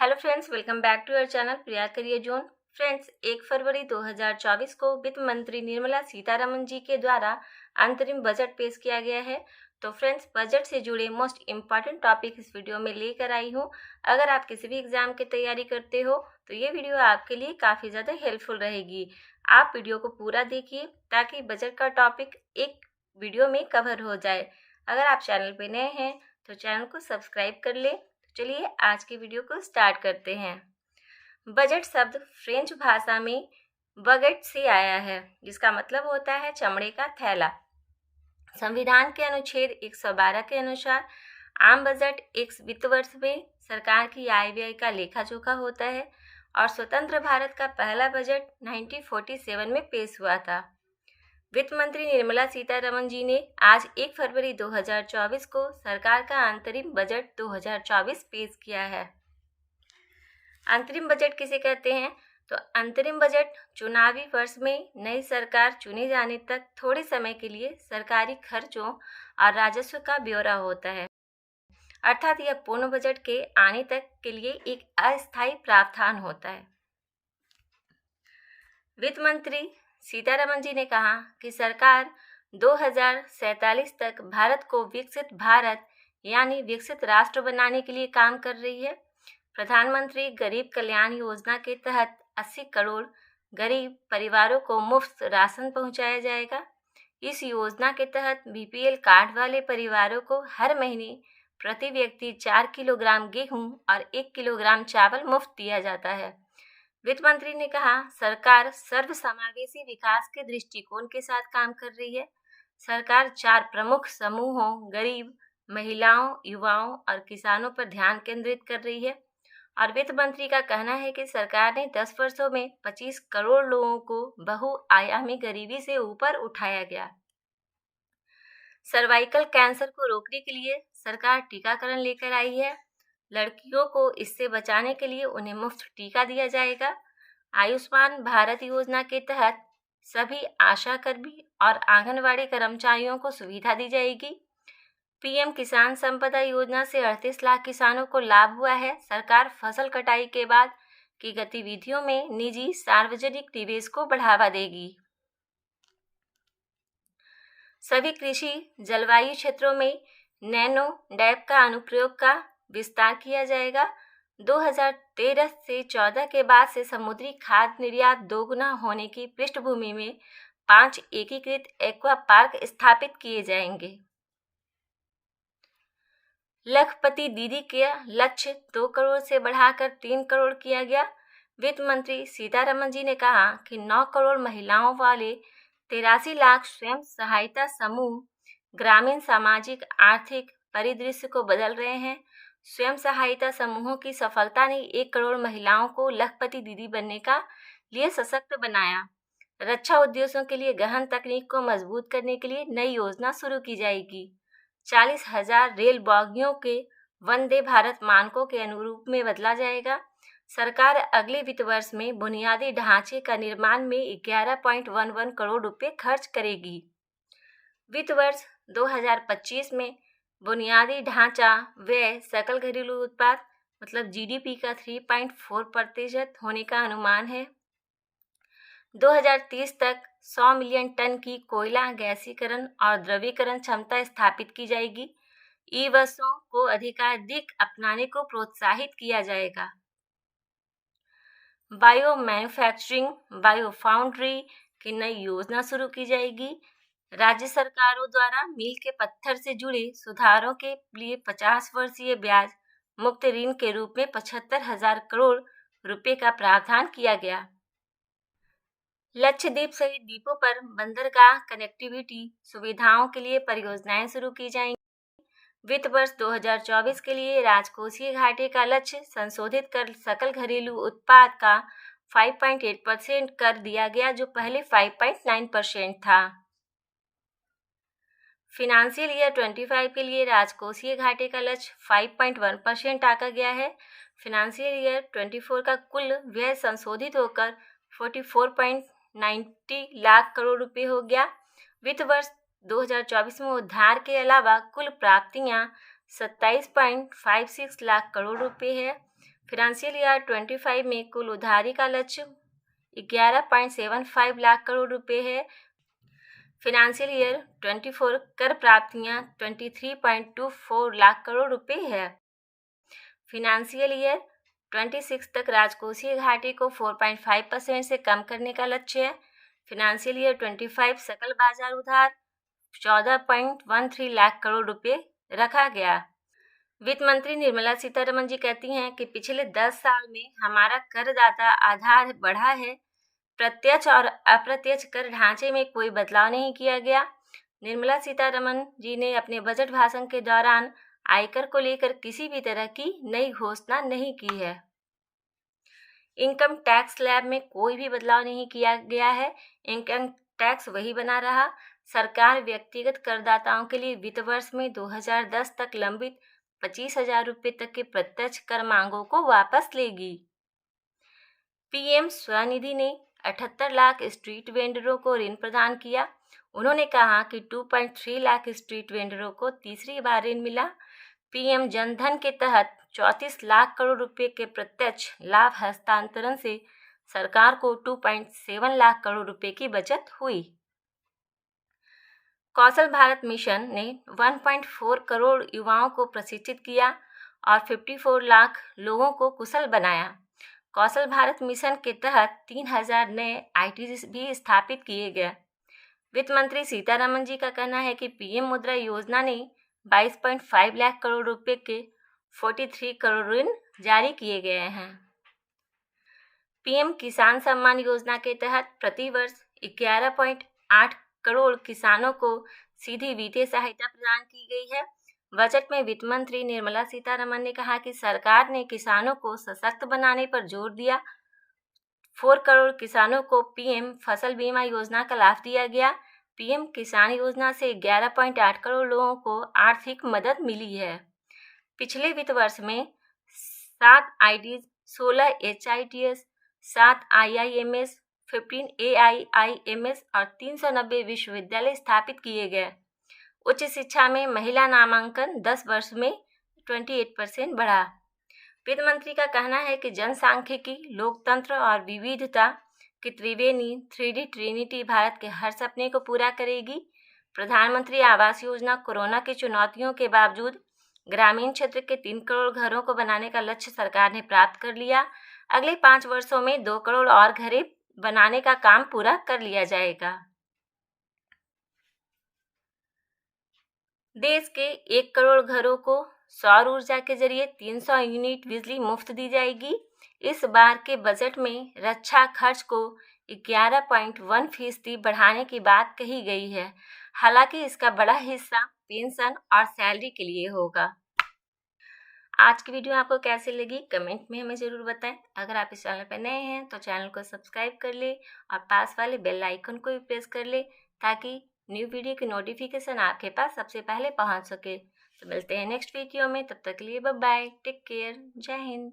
Hello friends, welcome back to our channel Priya career zone. Friends, 1 फरवरी 2024 को वित्त मंत्री निर्मला सीतारमण जी के द्वारा अंतरिम बजट पेश किया गया है। तो फ्रेंड्स, बजट से जुड़े मोस्ट इम्पॉर्टेंट टॉपिक इस वीडियो में लेकर आई हूँ। अगर आप किसी भी एग्जाम की तैयारी करते हो तो ये वीडियो आपके लिए काफ़ी ज़्यादा हेल्पफुल रहेगी। आप वीडियो को पूरा देखिए ताकि बजट का टॉपिक एक वीडियो में कवर हो जाए। अगर आप चैनल पर नए हैं तो चैनल को सब्सक्राइब कर ले। चलिए आज की वीडियो को स्टार्ट करते हैं। बजट शब्द फ्रेंच भाषा में बगेट से आया है, जिसका मतलब होता है चमड़े का थैला। संविधान के अनुच्छेद 112 के अनुसार आम बजट एक वित्त वर्ष में सरकार की आय व्यय का लेखा जोखा होता है और स्वतंत्र भारत का पहला बजट 1947 में पेश हुआ था। वित्त मंत्री निर्मला सीतारमण जी ने आज 1 फरवरी 2024 को सरकार का अंतरिम बजट 2024 पेश किया है। अंतरिम बजट किसे कहते हैं? तो अंतरिम बजट चुनावी वर्ष में नई सरकार चुने जाने तक थोड़े समय के लिए सरकारी खर्चों और राजस्व का ब्यौरा होता है, अर्थात यह पूर्ण बजट के आने तक के लिए एक अस्थायी प्रावधान होता है। वित्त मंत्री सीतारमण जी ने कहा कि सरकार 2047 तक भारत को विकसित भारत यानी विकसित राष्ट्र बनाने के लिए काम कर रही है। प्रधानमंत्री गरीब कल्याण योजना के तहत 80 करोड़ गरीब परिवारों को मुफ्त राशन पहुंचाया जाएगा। इस योजना के तहत बीपीएल कार्ड वाले परिवारों को हर महीने प्रति व्यक्ति 4 किलोग्राम गेहूं और 1 किलोग्राम चावल मुफ्त दिया जाता है। वित्त मंत्री ने कहा, सरकार सर्वसमावेशी विकास के दृष्टिकोण के साथ काम कर रही है। सरकार 4 प्रमुख समूहों गरीब, महिलाओं, युवाओं और किसानों पर ध्यान केंद्रित कर रही है। और वित्त मंत्री का कहना है कि सरकार ने 10 वर्षों में 25 करोड़ लोगों को बहुआयामी गरीबी से ऊपर उठाया गया। सर्वाइकल कैंसर को रोकने के लिए सरकार टीकाकरण लेकर आई है। लड़कियों को इससे बचाने के लिए उन्हें मुफ्त टीका दिया जाएगा। आयुष्मान भारत योजना के तहत सभी आशा कर्मी और आंगनवाड़ी कर्मचारियों को सुविधा दी जाएगी। पीएम किसान संपदा योजना से 38 लाख किसानों को लाभ हुआ है। सरकार फसल कटाई के बाद की गतिविधियों में निजी सार्वजनिक निवेश को बढ़ावा देगी। सभी कृषि जलवायु क्षेत्रों में नैनो डैप का अनुप्रयोग का विस्तार किया जाएगा। 2013 से 14 के बाद से समुद्री खाद्य निर्यात दोगुना होने की पृष्ठभूमि में 5 एकीकृत एक्वा पार्क स्थापित किए जाएंगे। लखपति दीदी के लक्ष्य 2 करोड़ से बढ़ाकर 3 करोड़ किया गया। वित्त मंत्री सीतारमण जी ने कहा कि 9 करोड़ महिलाओं वाले 83 लाख स्वयं सहायता समूह ग्रामीण सामाजिक आर्थिक परिदृश्य को बदल रहे हैं। स्वयं सहायता समूहों की सफलता ने 1 करोड़ महिलाओं को लखपति दीदी बनने का लिए सशक्त बनाया। रक्षा उद्देश्यों के लिए गहन तकनीक को मजबूत करने के लिए नई योजना शुरू की जाएगी। 40,000 रेल बोगियों के वंदे भारत मानकों के अनुरूप में बदला जाएगा। सरकार अगले वित्त वर्ष में बुनियादी ढांचे का निर्माण में 11.11 करोड़ रुपए खर्च करेगी। वित्त वर्ष 2025 में बुनियादी ढांचा व्यय सकल घरेलू उत्पाद मतलब जीडीपी का 3.4% होने का अनुमान है। 2030 तक 100 मिलियन टन की कोयला गैसीकरण और द्रवीकरण क्षमता स्थापित की जाएगी। ई बसों को अधिकाधिक अपनाने को प्रोत्साहित किया जाएगा। बायो मैन्युफैक्चरिंग, बायो फाउंड्री की नई योजना शुरू की जाएगी। राज्य सरकारों द्वारा मील के पत्थर से जुड़े सुधारों के लिए 50 वर्षीय ब्याज मुक्त ऋण के रूप में 75,000 करोड़ रुपए का प्रावधान किया गया। लक्षद्वीप सहित द्वीपों पर बंदरगाह कनेक्टिविटी सुविधाओं के लिए परियोजनाएं शुरू की जाएंगी। वित्त वर्ष 2024 के लिए राजकोषीय घाटे का लक्ष्य संशोधित कर सकल घरेलू उत्पाद का 5.8% कर दिया गया, जो पहले 5.9% था। फिनेंशियल ईयर 25 के लिए राजकोषीय घाटे का लक्ष्य 5.1% आंका गया है। फिनेंशियल ईयर 24 का कुल व्यय संशोधित होकर 44.90 लाख करोड़ रुपए हो गया। वित्त वर्ष 2024 में उधार के अलावा कुल प्राप्तियां 27.56 लाख करोड़ रुपए है। फाइनेंशियल ईयर 25 में कुल उधारी का लक्ष्य 11.75 लाख करोड़ रुपए है। फाइनेंशियल ईयर 24 कर प्राप्तियां 23.24 लाख करोड़ रुपए है। फाइनेंशियल ईयर 26 तक राजकोषीय घाटे को 4.5% से कम करने का लक्ष्य है। फाइनेंशियल ईयर 25 सकल बाजार उधार 14.13 लाख करोड़ रुपए रखा गया। वित्त मंत्री निर्मला सीतारमण जी कहती हैं कि पिछले 10 साल में हमारा करदाता आधार बढ़ा है। प्रत्यक्ष और अप्रत्यक्ष कर ढांचे में कोई बदलाव नहीं किया गया। निर्मला सीतारमण जी ने अपने बजट भाषण के दौरान आयकर को लेकर किसी भी तरह की नई घोषणा नहीं की है। इनकम टैक्स स्लैब में कोई भी बदलाव नहीं किया गया है। इनकम टैक्स वही बना रहा। सरकार व्यक्तिगत करदाताओं के लिए वित्त वर्ष में 2010 तक लंबित 25,000 रुपये तक के प्रत्यक्ष कर मांगों को वापस लेगी। पीएम स्वनिधि ने 78 लाख स्ट्रीट वेंडरों को ऋण प्रदान किया। उन्होंने कहा कि 2.3 लाख स्ट्रीट वेंडरों को तीसरी बार ऋण मिला। पीएम जनधन के तहत 34 लाख करोड़ रुपए के प्रत्यक्ष लाभ हस्तांतरण से सरकार को 2.7 लाख करोड़ रुपए की बचत हुई। कौशल भारत मिशन ने 1.4 करोड़ युवाओं को प्रशिक्षित किया और 54 लाख लोगों को कुशल बनाया। कौशल भारत मिशन के तहत 3,000 नए आईटीज भी स्थापित किए गए। वित्त मंत्री सीतारमण जी का कहना है कि पीएम मुद्रा योजना ने 22.5 लाख करोड़ रुपए के 43 करोड़ ऋण जारी किए गए हैं। पीएम किसान सम्मान योजना के तहत प्रतिवर्ष 11.8 करोड़ किसानों को सीधी वित्तीय सहायता प्रदान की गई है। बजट में वित्त मंत्री निर्मला सीतारमण ने कहा कि सरकार ने किसानों को सशक्त बनाने पर जोर दिया। 4 करोड़ किसानों को पीएम फसल बीमा योजना का लाभ दिया गया। पीएम किसान योजना से 11.8 करोड़ लोगों को आर्थिक मदद मिली है। पिछले वित्त वर्ष में 7 आईडीज, 16 एचआईटीएस, 7 आईआईएमएस, 15 एआईआईएमएस और 390 विश्वविद्यालय स्थापित किए गए। उच्च शिक्षा में महिला नामांकन 10 वर्ष में 28% बढ़ा। वित्त मंत्री का कहना है कि जनसांख्यिकी, लोकतंत्र और विविधता की त्रिवेणी 3D ट्रिनिटी भारत के हर सपने को पूरा करेगी। प्रधानमंत्री आवास योजना कोरोना की चुनौतियों के बावजूद ग्रामीण क्षेत्र के 3 करोड़ घरों को बनाने का लक्ष्य सरकार ने प्राप्त कर लिया। अगले 5 वर्षों में 2 करोड़ और घरें बनाने का काम पूरा कर लिया जाएगा। देश के 1 करोड़ घरों को सौर ऊर्जा के जरिए 300 यूनिट बिजली मुफ्त दी जाएगी। इस बार के बजट में रक्षा खर्च को 11.1% बढ़ाने की बात कही गई है। हालांकि इसका बड़ा हिस्सा पेंशन और सैलरी के लिए होगा। आज की वीडियो आपको कैसी लगी कमेंट में हमें ज़रूर बताएं। अगर आप इस चैनल पर नए हैं तो चैनल को सब्सक्राइब कर ले और पास वाले बेल आइकन को भी प्रेस कर ले ताकि न्यू वीडियो की नोटिफिकेशन आपके पास सबसे पहले पहुंच सके। तो मिलते हैं नेक्स्ट वीडियो में, तब तक के लिए बाय बाय, टेक केयर, जय हिंद।